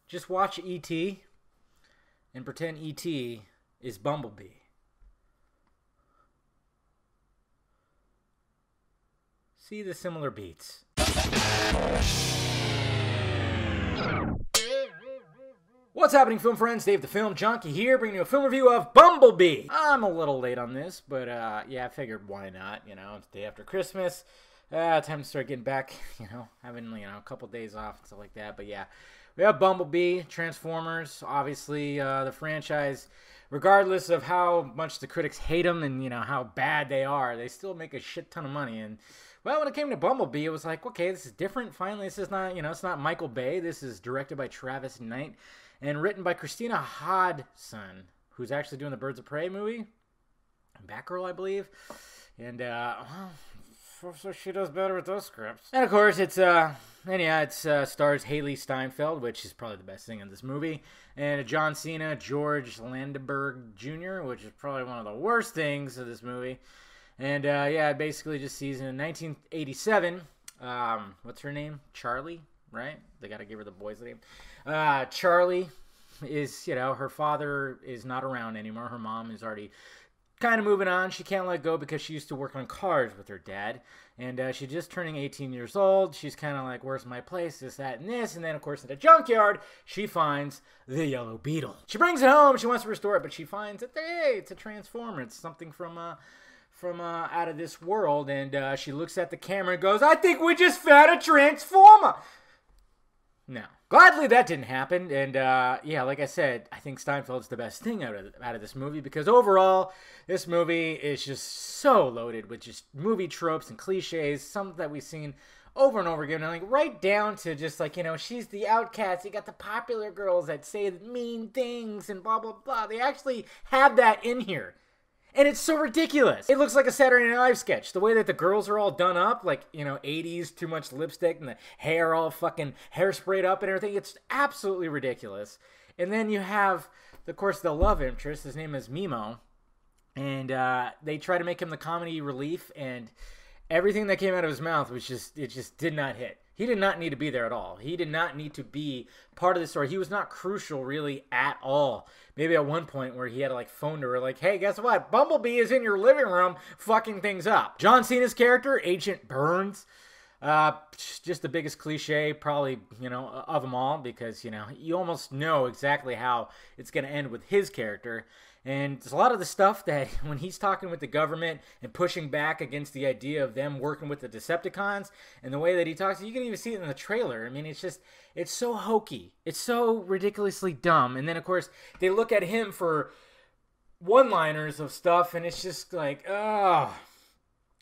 Just watch E.T. and pretend E.T. is Bumblebee. See the similar beats. What's happening, film friends? Dave the Film Junkie here, bringing you a film review of Bumblebee. I'm a little late on this, but yeah, I figured why not? You know, it's the day after Christmas. Time to start getting back, having, a couple days off and stuff like that. But yeah, we have Bumblebee, Transformers, obviously the franchise. Regardless of how much the critics hate them and, how bad they are, they still make a shit ton of money. And, well, when it came to Bumblebee, it was like, okay, this is different. Finally, this is not, it's not Michael Bay. This is directed by Travis Knight and written by Christina Hodson, who's actually doing the Birds of Prey movie. Batgirl, I believe. And, so she does better with those scripts. And, of course, it stars Haley Steinfeld, which is probably the best thing in this movie. And John Cena, George Landenberg Jr., which is probably one of the worst things of this movie. And, it basically just sees in 1987, what's her name? Charlie, right? They got to give her the boy's name. Charlie is, her father is not around anymore. Her mom is already kind of moving on. She can't let go because she used to work on cars with her dad. And she's just turning 18 years old. She's kind of like, where's my place? This, that, and this. And then, of course, in a junkyard, she finds the yellow beetle. She brings it home. She wants to restore it, but she finds that, hey, it's a transformer. It's something from out of this world. And she looks at the camera and goes, I think we just found a transformer. No. Gladly, that didn't happen, and like I said, I think Steinfeld's the best thing out of this movie, because overall, this movie is just so loaded with just movie tropes and cliches, some that we've seen over and over again, and like right down to just like, she's the outcast, you got the popular girls that say mean things and blah, blah, blah. They actually have that in here. And it's so ridiculous. It looks like a Saturday Night Live sketch. The way that the girls are all done up, like, 80s, too much lipstick, and the hair all fucking hairsprayed up and everything. It's absolutely ridiculous. And then you have, of course, the love interest. His name is Mimo. And they try to make him the comedy relief. And everything that came out of his mouth was it just did not hit. He did not need to be there at all. He did not need to be part of the story. He was not crucial really at all. Maybe at one point where he had to phone to her like, hey, guess what? Bumblebee is in your living room fucking things up. John Cena's character, Agent Burns, just the biggest cliche probably, of them all, because, you almost know exactly how it's going to end with his character. And there's a lot of the stuff that when he's talking with the government and pushing back against the idea of them working with the Decepticons and the way that he talks, you can even see it in the trailer. I mean, it's so hokey. It's so ridiculously dumb. And then, of course, they look at him for one-liners of stuff, and it's just like, oh,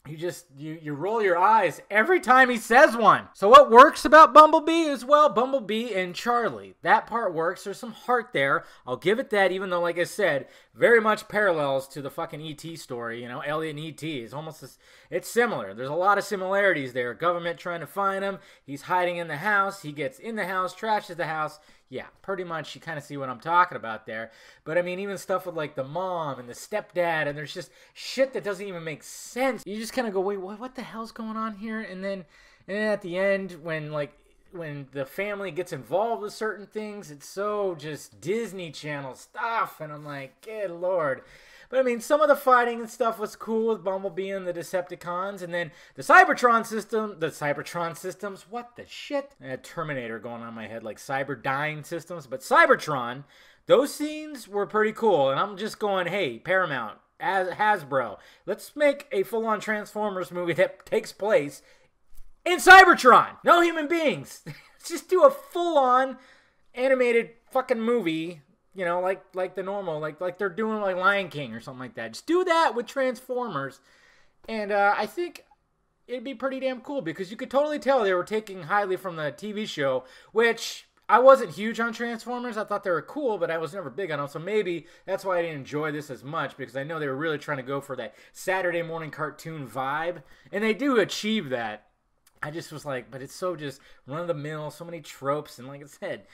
you roll your eyes every time he says one. So what works about Bumblebee is, well, Bumblebee and Charlie. That part works. There's some heart there. I'll give it that, even though, like I said, very much parallels to the fucking E.T. story. Elliot and E.T. is almost, it's similar. There's a lot of similarities there. Government trying to find him. He's hiding in the house. He gets in the house, trashes the house. Yeah, pretty much you kind of see what I'm talking about there. But I mean, even stuff with like the mom and the stepdad, and there's just shit that doesn't even make sense. You just kind of go, wait, what the hell's going on here? And then at the end, when the family gets involved with certain things, it's so just Disney Channel stuff. And I'm like, good Lord. But I mean, some of the fighting and stuff was cool with Bumblebee and the Decepticons. And then the Cybertron systems, what the shit? I had Terminator going on in my head, like Cyberdyne systems. But Cybertron, those scenes were pretty cool. And I'm just going, hey, Paramount, Hasbro, let's make a full-on Transformers movie that takes place in Cybertron. No human beings. Let's just do a full-on animated fucking movie, like the normal, like they're doing like Lion King or something like that. Just do that with Transformers. And I think it'd be pretty damn cool, because you could totally tell they were taking highly from the TV show, which I wasn't huge on Transformers. I thought they were cool, but I was never big on them. So maybe that's why I didn't enjoy this as much, because I know they were really trying to go for that Saturday morning cartoon vibe. And they do achieve that. I just was like, but it's so just run-of-the-mill, so many tropes, and like I said,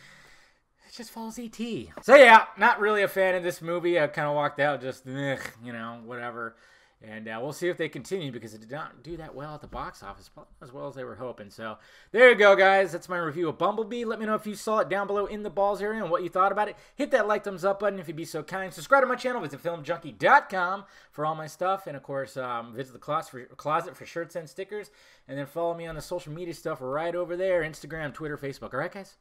it just follows E.T. So yeah, not really a fan of this movie. I kind of walked out just, whatever. And we'll see if they continue, because it did not do that well at the box office, as well as they were hoping. So there you go, guys. That's my review of Bumblebee. Let me know if you saw it down below in the balls area and what you thought about it. Hit that like, thumbs up button if you'd be so kind. Subscribe to my channel. Visit filmjunkie.com for all my stuff. And, of course, visit the closet for shirts and stickers. And then follow me on the social media stuff right over there, Instagram, Twitter, Facebook. All right, guys?